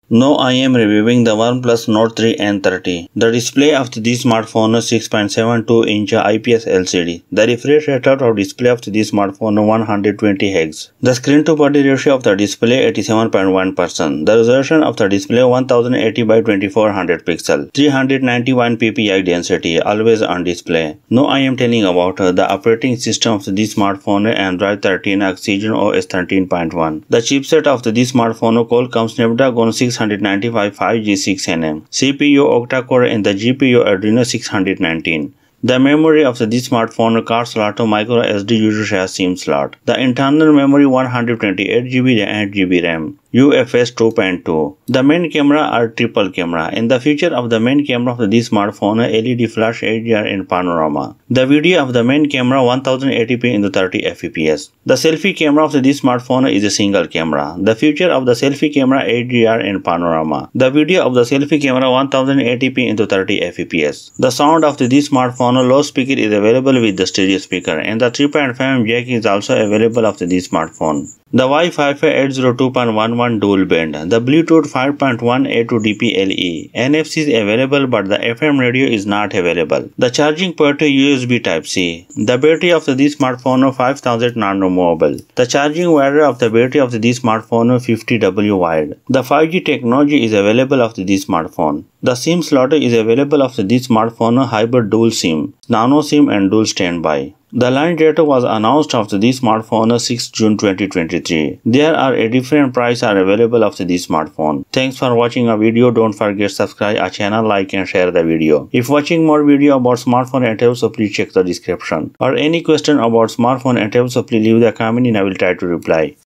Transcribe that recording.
Now I am reviewing the OnePlus Nord N30. The display of this smartphone is 6.72-inch IPS LCD. The refresh rate of display of this smartphone is 120 Hz. The screen-to-body ratio of the display 87.1%. The resolution of the display 1080 by 2400 pixel. 391 ppi density, always on display. Now I am telling about the operating system of this smartphone, Android 13 Oxygen OS 13.1. The chipset of this smartphone Qualcomm Snapdragon 695 5G 6nm, CPU octa-core and the GPU Adreno 619. The memory of this smartphone card slot micro SD user SIM slot. The internal memory 128GB and 8GB RAM. UFS 2.2. The main camera are triple camera. In the feature of the main camera of this smartphone, LED flash HDR in panorama. The video of the main camera 1080p in 30 fps. The selfie camera of this smartphone is a single camera. The feature of the selfie camera HDR in panorama. The video of the selfie camera 1080p in 30 fps. The sound of this smartphone loudspeaker is available with the stereo speaker, and the 3.5mm jack is also available of this smartphone. The Wi-Fi 802.11 dual band, the Bluetooth 5.1 to DPLE, NFC is available but the FM radio is not available. The charging port USB Type-C. The battery of this smartphone 5000 nanomovable. The charging wire of the battery of this smartphone 50W wide. The 5G technology is available of this smartphone. The SIM slot is available of this smartphone hybrid dual SIM, nano SIM and dual standby. The launch date was announced of this smartphone 6 June 2023. There are a different price are available of this smartphone. Thanks for watching our video. Don't forget subscribe our channel, like and share the video. If watching more video about smartphone and tablet, so please check the description. Or any question about smartphone and tablet, so please leave the comment and I will try to reply.